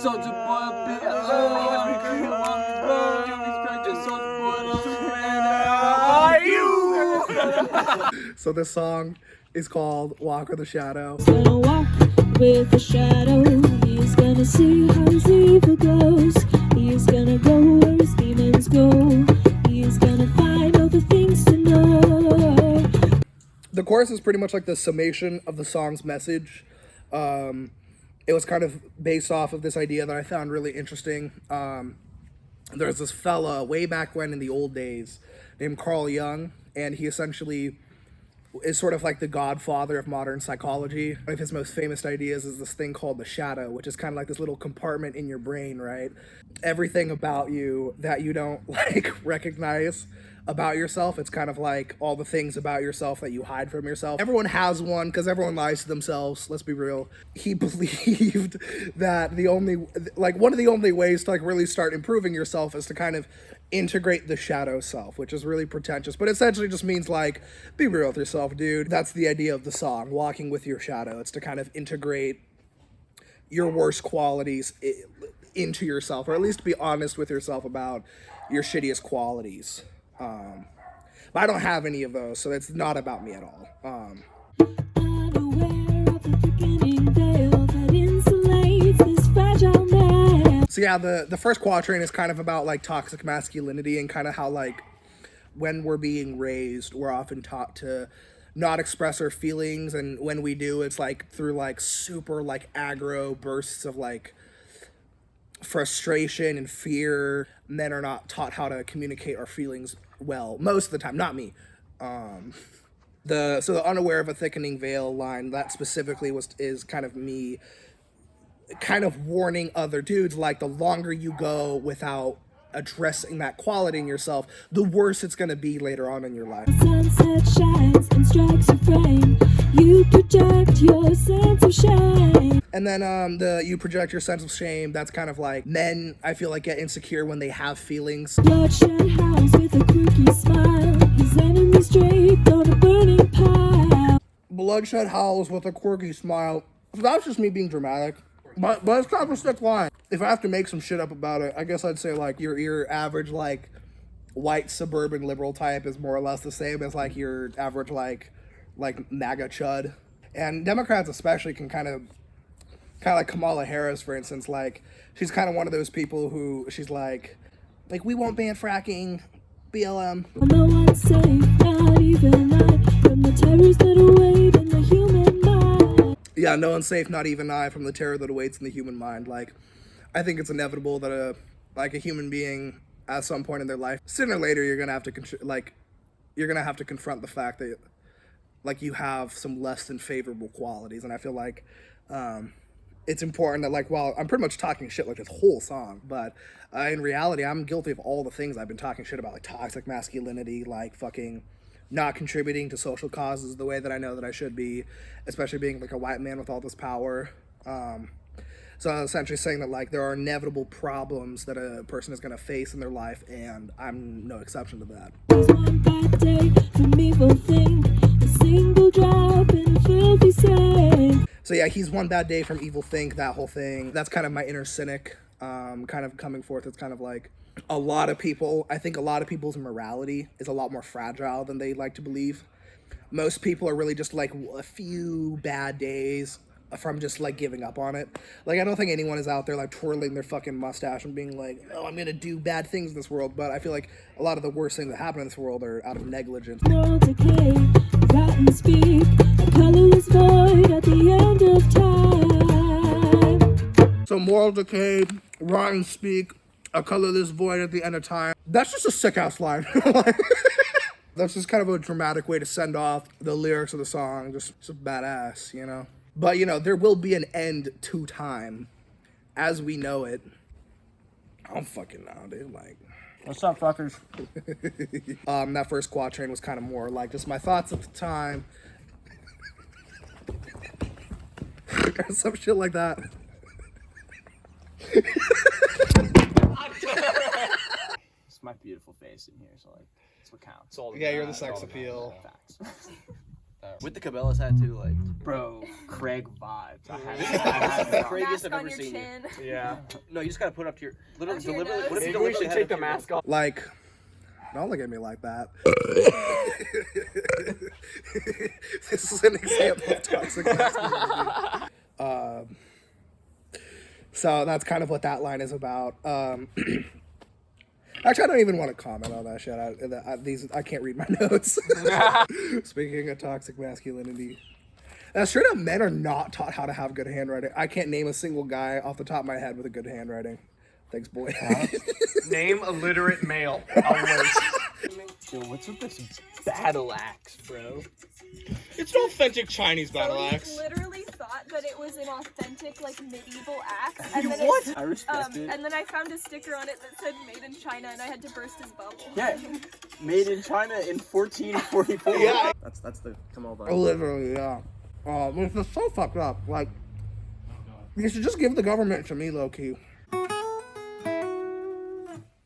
Soulja Boy, big So this song is called Walk with a Shadow. He's gonna walk with a shadow. He's gonna see how his evil goes. He's gonna go where his demons go. He's gonna find all the things to know. The chorus is pretty much like the summation of the song's message. It was kind of based off of this idea that I found really interesting. There's this fella way back when in the old days named Carl Jung, and he essentially is sort of like the godfather of modern psychology. One of his most famous ideas is this thing called the shadow, which is kind of like this little compartment in your brain, right? Everything about you that you don't like recognize about yourself, it's kind of like all the things about yourself that you hide from yourself. Everyone has one because everyone lies to themselves, let's be real. He believed that one of the only ways to like really start improving yourself is to kind of integrate the shadow self, which is really pretentious, but essentially just means like, be real with yourself, dude. That's the idea of the song, walking with your shadow. It's to kind of integrate your worst qualities into yourself, or at least be honest with yourself about your shittiest qualities. But I don't have any of those, so it's not about me at all. Unaware of the thickening veil that insulates this fragile man. So yeah, the first quatrain is kind of about like toxic masculinity and kind of how like when we're being raised, we're often taught to not express our feelings, and when we do, it's like through like super like aggro bursts of like frustration and fear. Men are not taught how to communicate our feelings well most of the time, not me. The unaware of a thickening veil line, that specifically is kind of me kind of warning other dudes, like the longer you go without addressing that quality in yourself, the worse it's going to be later on in your life. Sunset shines and strikes a frame. You project your sense of shame. And then you project your sense of shame, that's kind of like men, I feel like, get insecure when they have feelings. Bloodshed howls with a quirky smile. His enemies draped on a burning pile. Bloodshed howls with a quirky smile. So that's just me being dramatic. But it's kind of a sick line. If I have to make some shit up about it, I guess I'd say like your average like white suburban liberal type is more or less the same as like your average like MAGA chud. And Democrats especially can kind of like Kamala Harris, for instance, like she's kind of one of those people who she's like we won't ban fracking, BLM. No one's safe, not even I, from the terrors that await in the human mind. Yeah, no one's safe, not even I, from the terror that awaits in the human mind. Like, I think it's inevitable that a human being at some point in their life, sooner or later, you're gonna have to confront the fact that like you have some less than favorable qualities. And I feel like it's important that like, while I'm pretty much talking shit like this whole song, but in reality, I'm guilty of all the things I've been talking shit about, like toxic masculinity, like fucking not contributing to social causes the way that I know that I should be, especially being like a white man with all this power. So I'm essentially saying that like there are inevitable problems that a person is going to face in their life, and I'm no exception to that. There's one bad day from evil thing, a single drop in a filthy stain. So yeah, he's one bad day from evil think, that whole thing. That's kind of my inner cynic kind of coming forth. It's kind of like I think a lot of people's morality is a lot more fragile than they like to believe. Most people are really just like a few bad days from just like giving up on it. Like, I don't think anyone is out there like twirling their fucking mustache and being like, oh, I'm gonna do bad things in this world. But I feel like a lot of the worst things that happen in this world are out of negligence. Moral decay, rotten speak, a colorless void at the end of time. So moral decay, rotten speak, a colorless void at the end of time. That's just a sick ass line. That's just kind of a dramatic way to send off the lyrics of the song. Just badass, you know? But, you know, there will be an end to time as we know it. I don't fucking know, dude. Like, What's up, fuckers? that first quatrain was kind of more like just my thoughts at the time. Or some shit like that. It's my beautiful face in here, so like, that's what counts. Yeah, you're the sex appeal. Facts. With the Cabela's hat too, like, Bro, Craig vibes. I This had is the it. craziest Mask I've on ever your seen you. chin. Yeah. No, you just gotta put it up to your literally Up to your deliberately. nose. What if you Maybe we deliberately should had it take up the to your mask off. Like, don't look at me like that. This is an example of toxic masculinity. So that's kind of what that line is about. Actually, I don't even want to comment on that shit. I can't read my notes. Speaking of toxic masculinity. Straight up, men are not taught how to have good handwriting. I can't name a single guy off the top of my head with a good handwriting. Thanks, boy. Name a literate male. Always. Yo, what's with this battle axe, bro? It's an authentic Chinese battle So axe. he literally thought that it was an authentic, like, medieval axe. And then What? I respect it. And then I found a sticker on it that said "Made in China," and I had to burst his bubble. Yeah, made in China in 1444. Yeah. That's the come on. Literally, yeah. Which is so fucked up. Like, you should just give the government to me, low key.